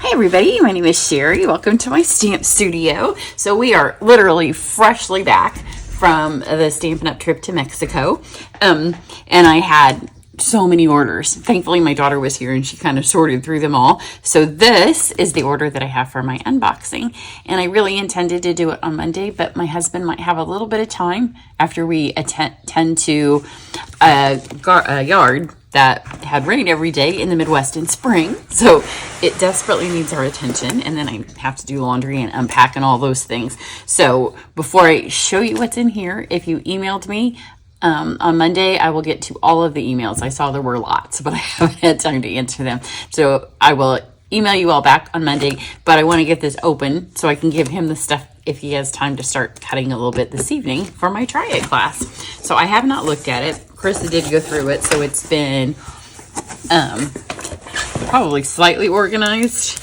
Hi everybody, my name is Sherry. Welcome to my stamp studio. So we are literally freshly back from the Stampin' Up! Trip to Mexico. And I had so many orders. Thankfully my daughter was here and she kind of sorted through them all. So this is the order that I have for my unboxing. And I really intended to do it on Monday, but my husband might have a little bit of time after we tend to a yard that had rain every day in the Midwest in spring. So it desperately needs our attention. And then I have to do laundry and unpack and all those things. So before I show you what's in here, if you emailed me on Monday, I will get to all of the emails. I saw there were lots, but I haven't had time to answer them. So I will email you all back on Monday, but I want to get this open so I can give him the stuff if he has time to start cutting a little bit this evening for my Try It class. So I have not looked at it. Carissa did go through it, so it's been probably slightly organized,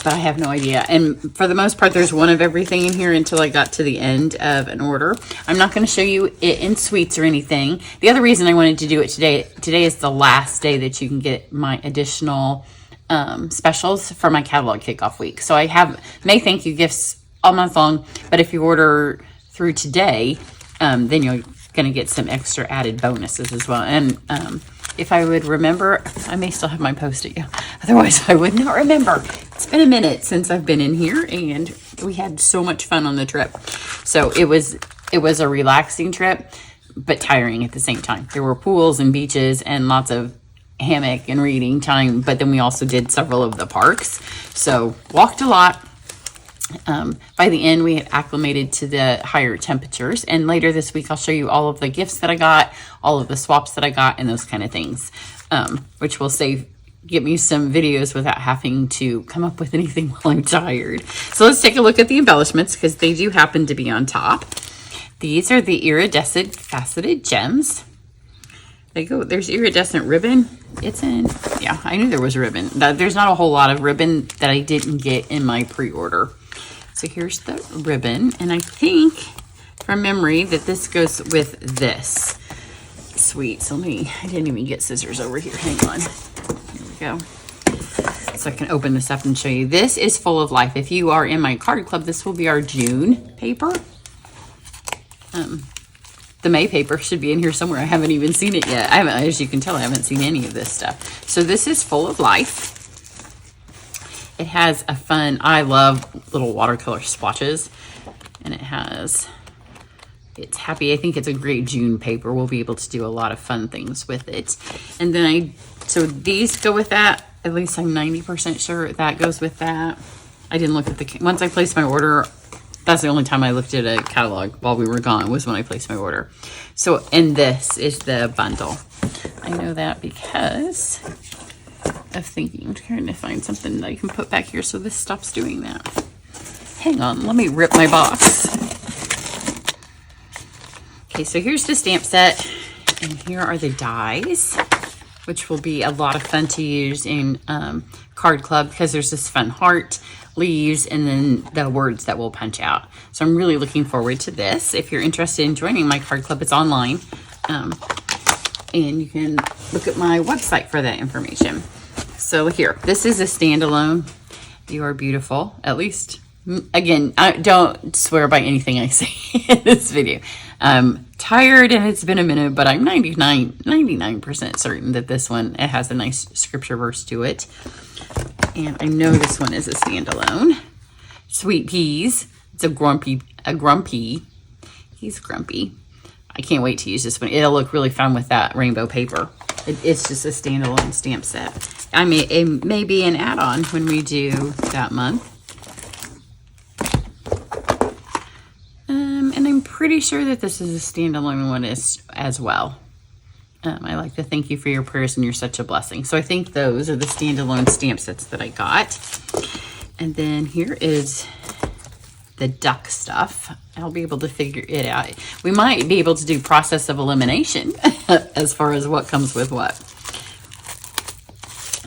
but I have no idea. And for the most part, there's one of everything in here until I got to the end of an order. I'm not going to show you it in suites or anything. The other reason I wanted to do it today is the last day that you can get my additional specials for my catalog kickoff week. So I have May thank you gifts all month long, but if you order through today, then you're going to get some extra added bonuses as well. And if I would remember, I may still have my Post-it. Yeah. Otherwise, I would not remember. It's been a minute since I've been in here, and we had so much fun on the trip. So it was a relaxing trip, but tiring at the same time. There were pools and beaches and lots of hammock and reading time, but then we also did several of the parks. So walked a lot. By the end, we had acclimated to the higher temperatures, and later this week I'll show you all of the gifts that I got, all of the swaps that I got, and those kind of things, which will get me some videos without having to come up with anything while I'm tired. So let's take a look at the embellishments, because they do happen to be on top. These are the iridescent faceted gems. There's iridescent ribbon. Yeah, I knew there was ribbon. There's not a whole lot of ribbon that I didn't get in my pre-order. So here's the ribbon, and I think from memory that this goes with this. Sweet. So I didn't even get scissors over here. Hang on. Here we go. So I can open this up and show you. This is Full of Life. If you are in my card club, this will be our June paper. The May paper should be in here somewhere. I haven't even seen it yet. As you can tell, I haven't seen any of this stuff. So this is Full of Life. It has a fun, I love little watercolor swatches. And it's happy. I think it's a great June paper. We'll be able to do a lot of fun things with it. And then so these go with that. At least I'm 90% sure that goes with that. I didn't look at once I placed my order, that's the only time I looked at a catalog while we were gone, was when I placed my order. So, and this is the bundle. I know that because of thinking. I'm trying to find something that I can put back here so this stops doing that. Hang on, let me rip my box. Okay, so here's the stamp set, and here are the dies, which will be a lot of fun to use in Card Club, because there's this fun heart, leaves, and then the words that we'll punch out. So I'm really looking forward to this. If you're interested in joining my Card Club, it's online. And you can look at my website for that information. So here, this is a standalone. You are beautiful. At least, again, I don't swear by anything I say in this video. I'm tired and it's been a minute, but I'm 99% certain that this one, it has a nice scripture verse to it. And I know this one is a standalone. Sweet Peas. It's a grumpy. He's grumpy. I can't wait to use this one. It'll look really fun with that rainbow paper. It's just a standalone stamp set. It may be an add-on when we do that month. And I'm pretty sure that this is a standalone one as well. I like to thank you for your prayers and you're such a blessing. So I think those are the standalone stamp sets that I got. And then here is the duck stuff. I'll be able to figure it out. We might be able to do process of elimination as far as what comes with what.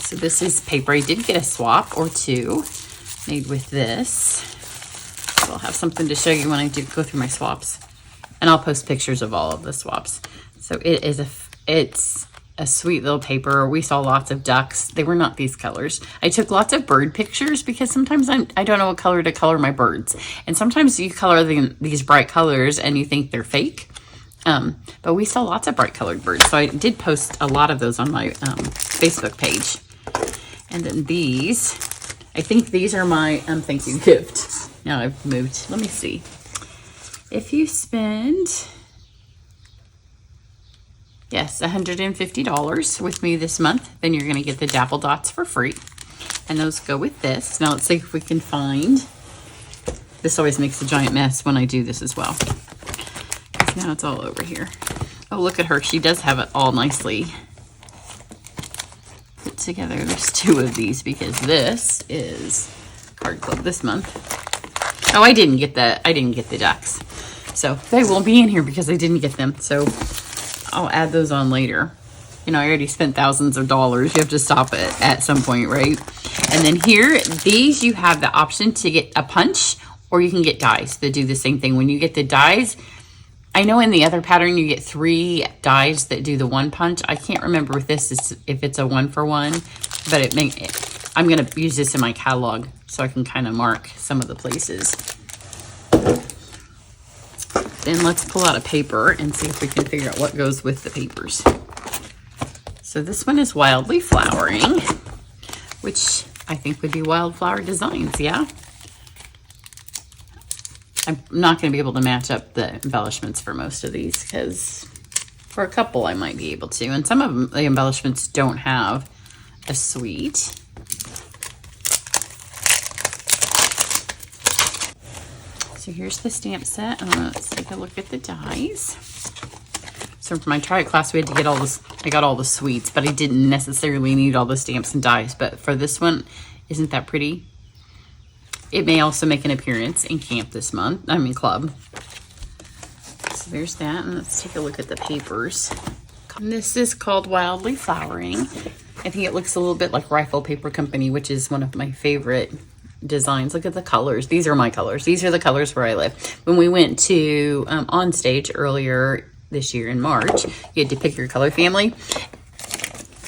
So this is paper. I did get a swap or two made with this. So I'll have something to show you when I do go through my swaps. And I'll post pictures of all of the swaps. So it's a sweet little paper. We saw lots of ducks. They were not these colors. I took lots of bird pictures because sometimes I don't know what color to color my birds. And sometimes you color these bright colors and you think they're fake. But we saw lots of bright colored birds. So I did post a lot of those on my Facebook page. And then these, I think these are my thank you gift. Now I've moved. Let me see. If you spend... yes, $150 with me this month, then you're going to get the dapple dots for free. And those go with this. Now let's see if we can find, this always makes a giant mess when I do this as well. Because now it's all over here. Oh, look at her. She does have it all nicely put together. There's two of these because this is Card Club this month. Oh, I didn't get the ducks. So they won't be in here because I didn't get them. So I'll add those on later. You know, I already spent thousands of dollars. You have to stop it at some point, right? And then here, these you have the option to get a punch or you can get dies that do the same thing. When you get the dies, I know in the other pattern you get 3 dies that do the 1 punch. I can't remember if this is, if it's a 1-for-1, but I'm going to use this in my catalog so I can kind of mark some of the places. Then let's pull out a paper and see if we can figure out what goes with the papers. So this one is Wildly Flowering, which I think would be Wildflower Designs, yeah? I'm not going to be able to match up the embellishments for most of these because for a couple I might be able to. And some of them, the embellishments don't have a suite. So here's the stamp set. Let's take a look at the dies. So for my try it class, we had to get all this. I got all the suites, but I didn't necessarily need all the stamps and dies. But for this one, isn't that pretty? It may also make an appearance in camp this month. I mean club. So there's that. And let's take a look at the papers. And this is called Wildly Flowering. I think it looks a little bit like Rifle Paper Company, which is one of my favorite designs. Look at the colors. These are my colors. These are the colors where I live. When we went to on stage earlier this year in March, you had to pick your color family.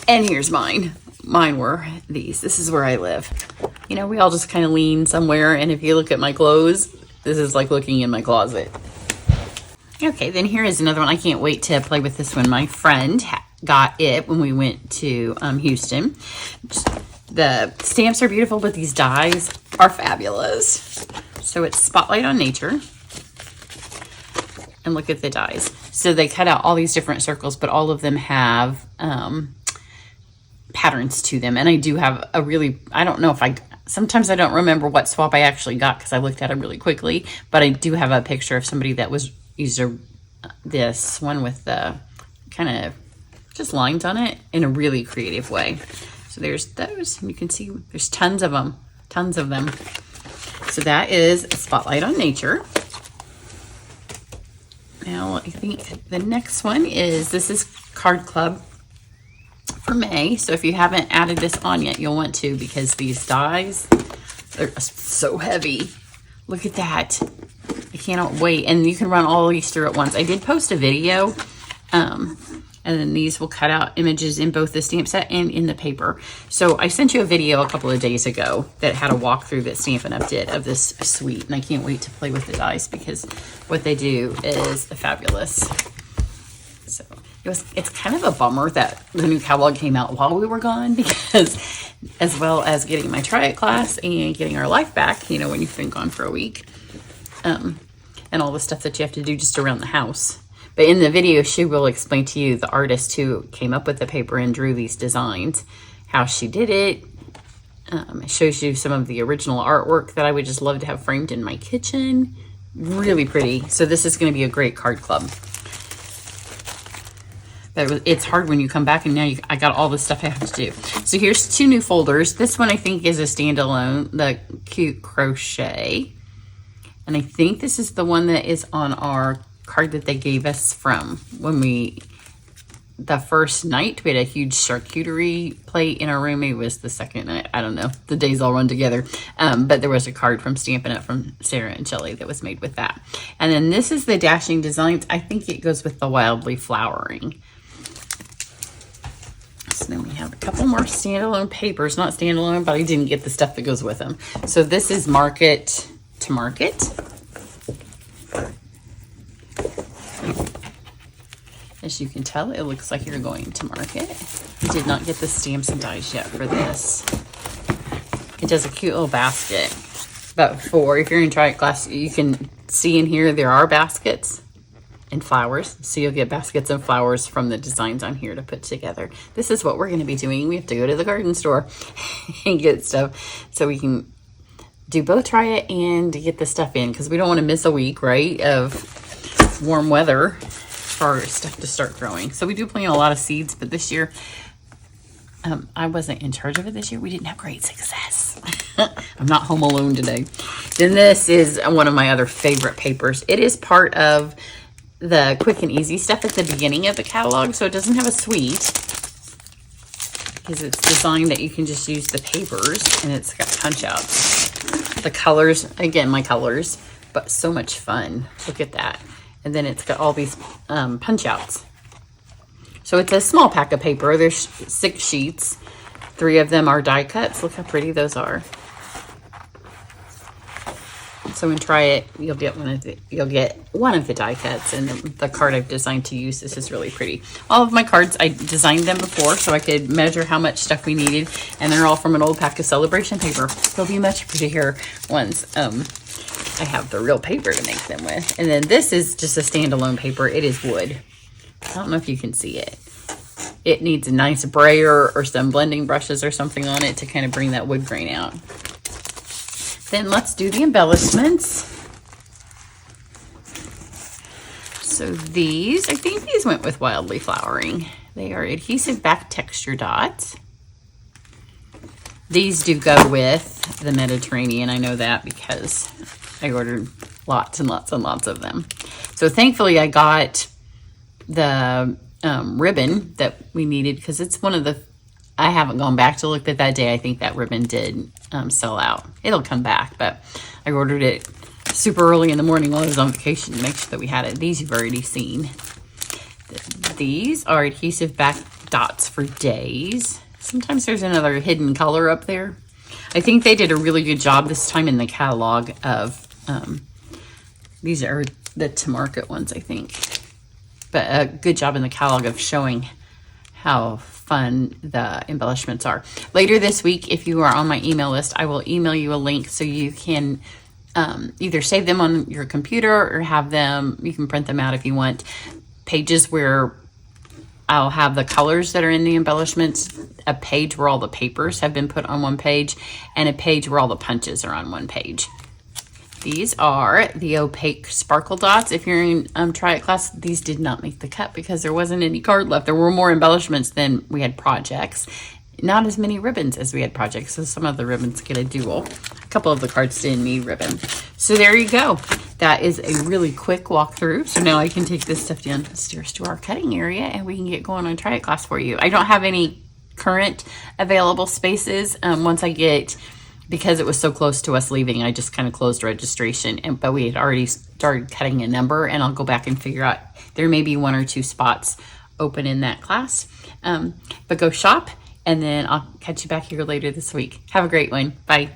And here's mine. Mine were these. This is where I live. You know, we all just kind of lean somewhere. And if you look at my clothes, this is like looking in my closet. Okay, then here is another one. I can't wait to play with this one. My friend got it when we went to Houston. The stamps are beautiful, but these dies are fabulous. So it's Spotlight on Nature. And look at the dies. So they cut out all these different circles, but all of them have patterns to them. And I do have a really, I don't know if sometimes I don't remember what swap I actually got because I looked at it really quickly. But I do have a picture of somebody that was used this one with the kind of just lines on it in a really creative way. So there's those, and you can see there's tons of them. So that is Spotlight on Nature. Now I think the next one is, this is Card Club for May. So if you haven't added this on yet, you'll want to, because these dies, they're so heavy. Look at that. I cannot wait. And you can run all these through at once. I did post a video, and then these will cut out images in both the stamp set and in the paper. So I sent you a video a couple of days ago that had a walkthrough that Stampin' Up! Did of this suite. And I can't wait to play with the dies because what they do is fabulous. So it's kind of a bummer that the new catalog came out while we were gone, because as well as getting my try it class and getting our life back, you know, when you've been gone for a week, and all the stuff that you have to do just around the house. But in the video, she will explain to you, the artist who came up with the paper and drew these designs, how she did it. It shows you some of the original artwork that I would just love to have framed in my kitchen. Really pretty. So this is going to be a great card club. But it's hard when you come back and now I got all the stuff I have to do. So here's 2 new folders. This one I think is a standalone, the Cute Crochet. And I think this is the one that is on our card that they gave us from when the first night. We had a huge charcuterie plate in our room. It was the second night. I don't know. The days all run together. But there was a card from Stampin' Up! From Sarah and Shelley that was made with that. And then this is the Dashing Designs. I think it goes with the Wildly Flowering. So then we have a couple more standalone papers, not standalone, but I didn't get the stuff that goes with them. So this is Market to Market. As you can tell, it looks like you're going to market. I did not get the stamps and dies yet for this. It does a cute little basket. But if you're in Try It class, you can see in here there are baskets and flowers. So you'll get baskets and flowers from the designs on here to put together. This is what we're going to be doing. We have to go to the garden store and get stuff so we can do both Try It and get the stuff in, because we don't want to miss a week, right, of warm weather for our stuff to start growing. So we do plant a lot of seeds, but this year I wasn't in charge of it this year. We didn't have great success. I'm not home alone today. Then this is one of my other favorite papers. It is part of the quick and easy stuff at the beginning of the catalog, so it doesn't have a suite because it's designed that you can just use the papers, and it's got punch outs. The colors, again, my colors, but so much fun. Look at that. And then it's got all these punch outs. So it's a small pack of paper. There's 6 sheets. 3 of them are die cuts. Look how pretty those are. So in Try It, you'll get one of the die cuts, and the card I've designed to use. This is really pretty. All of my cards, I designed them before so I could measure how much stuff we needed, and they're all from an old pack of celebration paper. They'll be much prettier once I have the real paper to make them with. And then this is just a standalone paper. It is wood. I don't know if you can see it. It needs a nice brayer or some blending brushes or something on it to kind of bring that wood grain out. Then let's do the embellishments. So these, I think these went with Wildly Flowering. They are adhesive back texture dots. These do go with the Mediterranean. I know that because I ordered lots and lots and lots of them. So thankfully I got the ribbon that we needed, because it's one of the, I haven't gone back to look at that day. I think that ribbon did sell out. It'll come back, but I ordered it super early in the morning while I was on vacation to make sure that we had it. These you've already seen. These are adhesive back dots for days. Sometimes there's another hidden color up there. I think they did a really good job this time in the catalog of, these are the to market ones, I think. But a good job in the catalog of showing how fun the embellishments are. Later this week, if you are on my email list, I will email you a link so you can either save them on your computer or have them, you can print them out if you want, pages where I'll have the colors that are in the embellishments, a page where all the papers have been put on one page, and a page where all the punches are on one page. These are the opaque sparkle dots. If you're in Try It class, these did not make the cut because there wasn't any card left. There were more embellishments than we had projects. Not as many ribbons as we had projects, so some of the ribbons get a dual. A couple of the cards didn't need ribbon. So there you go. That is a really quick walkthrough. So now I can take this stuff downstairs to our cutting area and we can get going on Try It class for you. I don't have any current available spaces. Once I get, because it was so close to us leaving, I just kind of closed registration, but we had already started cutting a number, and I'll go back and figure out, there may be 1 or 2 spots open in that class. But go shop, and then I'll catch you back here later this week. Have a great one. Bye.